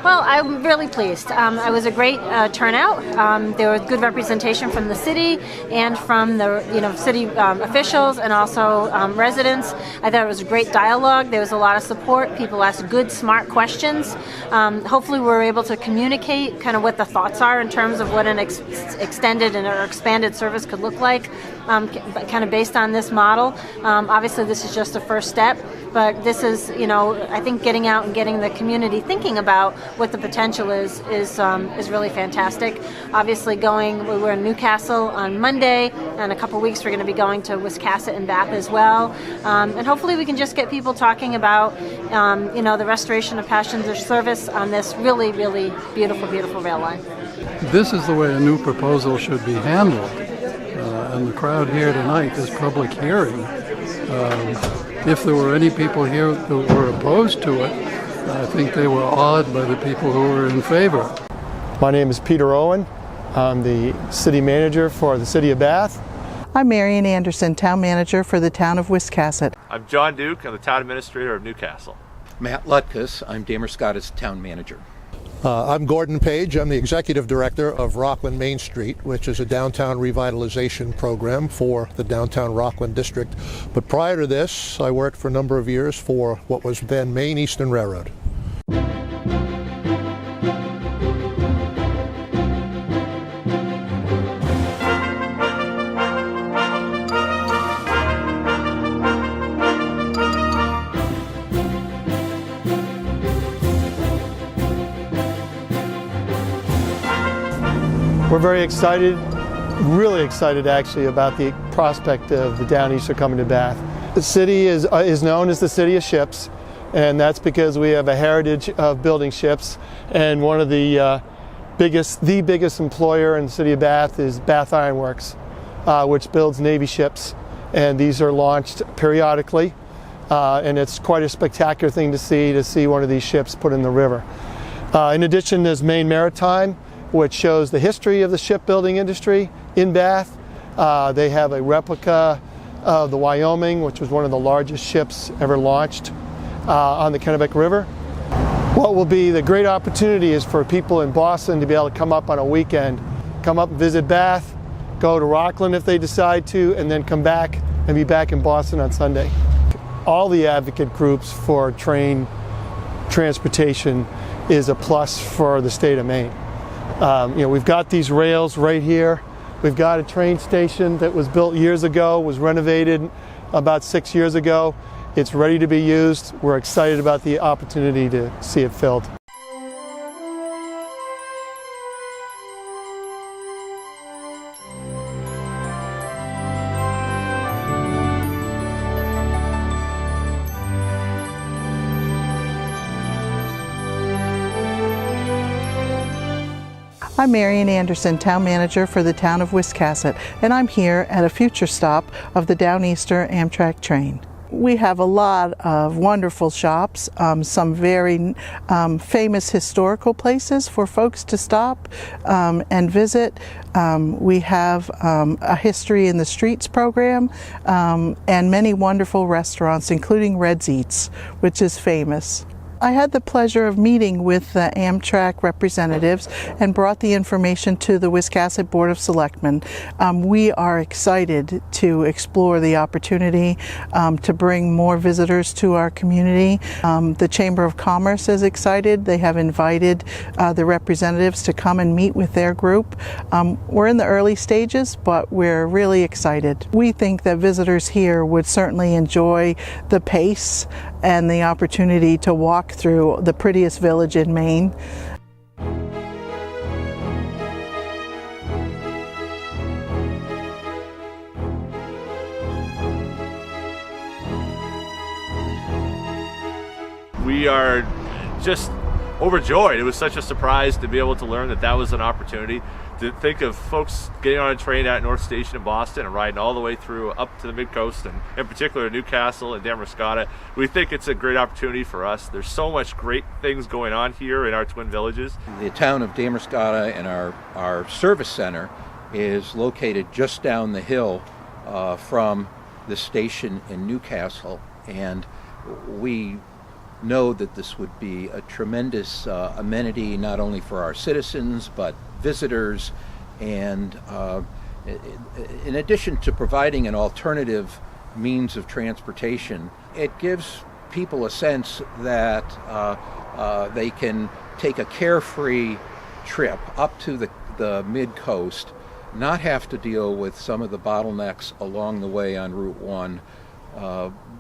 Well, I'm really pleased. It was a great turnout. There was good representation from the city and from the city officials and also residents. I thought it was a great dialogue. There was a lot of support. People asked good, smart questions. Hopefully, we were able to communicate kind of what the thoughts are in terms of what an extended or expanded service could look like, kind of based on this model. Obviously, this is just a first step, but this is, I think getting out and getting the community thinking about what the potential is really fantastic. Obviously, we were in Newcastle on Monday, and a couple weeks we're going to be going to Wiscasset and Bath as well. And hopefully we can just get people talking about, the restoration of passenger service on this really, really beautiful, beautiful rail line. This is the way a new proposal should be handled. And the crowd here tonight, this public hearing, if there were any people here who were opposed to it, I think they were awed by the people who were in favor. My name is Peter Owen. I'm the city manager for the city of Bath. I'm Marion Anderson, town manager for the town of Wiscasset. I'm John Duke. I'm the town administrator of Newcastle. Matt Lutkus. I'm Damerscotta's town manager. I'm Gordon Page. I'm the executive director of Rockland Main Street, which is a downtown revitalization program for the downtown Rockland district. But prior to this, I worked for a number of years for what was then Maine Eastern Railroad. We're very excited, really excited actually, about the prospect of the Downeaster coming to Bath. The city is known as the city of ships, and that's because we have a heritage of building ships, and one of the biggest employer in the city of Bath is Bath Iron Works, which builds Navy ships, and these are launched periodically, and it's quite a spectacular thing to see one of these ships put in the river. In addition, there's Maine Maritime, which shows the history of the shipbuilding industry in Bath. They have a replica of the Wyoming, which was one of the largest ships ever launched on the Kennebec River. What will be the great opportunity is for people in Boston to be able to come up on a weekend, come up and visit Bath, go to Rockland if they decide to, and then come back and be back in Boston on Sunday. All the advocate groups for train transportation is a plus for the state of Maine. We've got these rails right here. We've got a train station that was built years ago, was renovated about 6 years ago. It's ready to be used. We're excited about the opportunity to see it filled. I'm Marion Anderson, town manager for the town of Wiscasset, and I'm here at a future stop of the Downeaster Amtrak train. We have a lot of wonderful shops, some very famous historical places for folks to stop and visit. We have a History in the Streets program and many wonderful restaurants, including Red's Eats, which is famous. I had the pleasure of meeting with the Amtrak representatives and brought the information to the Wiscasset Board of Selectmen. We are excited to explore the opportunity to bring more visitors to our community. The Chamber of Commerce is excited. They have invited the representatives to come and meet with their group. We're in the early stages, but we're really excited. We think that visitors here would certainly enjoy the pace and the opportunity to walk through the prettiest village in Maine. We are just overjoyed. It was such a surprise to be able to learn that that was an opportunity. To think of folks getting on a train at North Station in Boston and riding all the way through up to the mid-coast, and in particular Newcastle and Damerscotta. We think it's a great opportunity for us. There's so much great things going on here in our twin villages. The town of Damerscotta and our service center is located just down the hill from the station in Newcastle, and we know that this would be a tremendous amenity not only for our citizens but visitors, and in addition to providing an alternative means of transportation, it gives people a sense that they can take a carefree trip up to the mid-coast, not have to deal with some of the bottlenecks along the way on Route 1,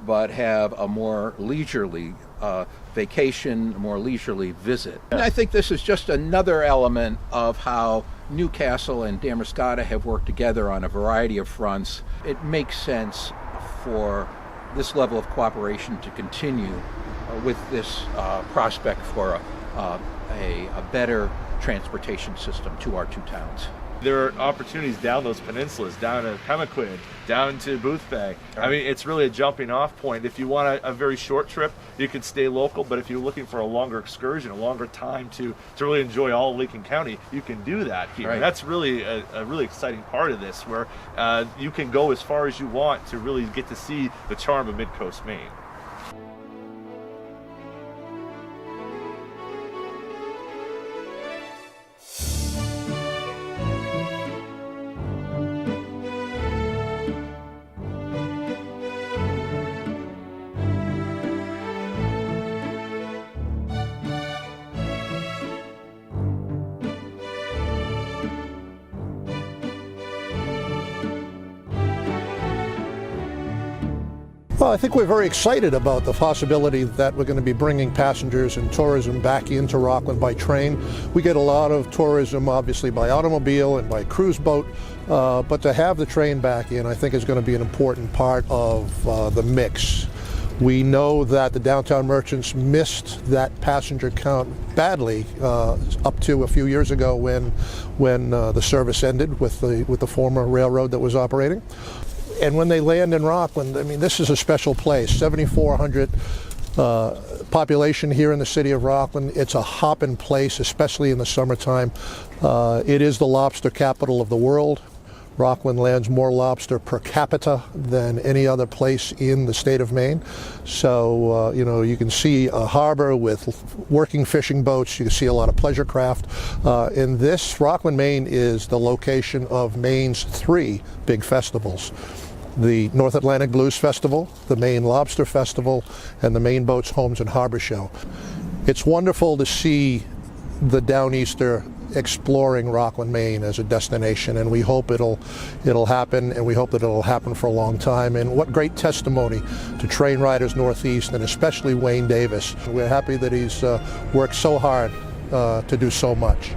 but have a more leisurely vacation, a more leisurely visit. And I think this is just another element of how Newcastle and Damariscotta have worked together on a variety of fronts. It makes sense for this level of cooperation to continue with this prospect for a better transportation system to our two towns. There are opportunities down those peninsulas, down to Pemaquid, down to Boothbay. I mean, it's really a jumping off point. If you want a very short trip, you can stay local, but if you're looking for a longer excursion, a longer time to really enjoy all of Lincoln County, you can do that here. Right. And that's really a really exciting part of this, where you can go as far as you want to really get to see the charm of Mid-Coast Maine. Well, I think we're very excited about the possibility that we're going to be bringing passengers and tourism back into Rockland by train. We get a lot of tourism, obviously, by automobile and by cruise boat, but to have the train back in, I think, is going to be an important part of the mix. We know that the downtown merchants missed that passenger count badly up to a few years ago when the service ended with the former railroad that was operating. And when they land in Rockland, I mean, this is a special place. 7,400 population here in the city of Rockland. It's a hopping place, especially in the summertime. It is the lobster capital of the world. Rockland lands more lobster per capita than any other place in the state of Maine. So, you can see a harbor with working fishing boats. You can see a lot of pleasure craft. And this, Rockland, Maine, is the location of Maine's 3 big festivals: the North Atlantic Blues Festival, the Maine Lobster Festival, and the Maine Boats, Homes, and Harbor Show. It's wonderful to see the Downeaster exploring Rockland, Maine as a destination, and we hope it'll happen, and we hope that it'll happen for a long time. And what great testimony to Train Riders Northeast, and especially Wayne Davis. We're happy that he's worked so hard to do so much.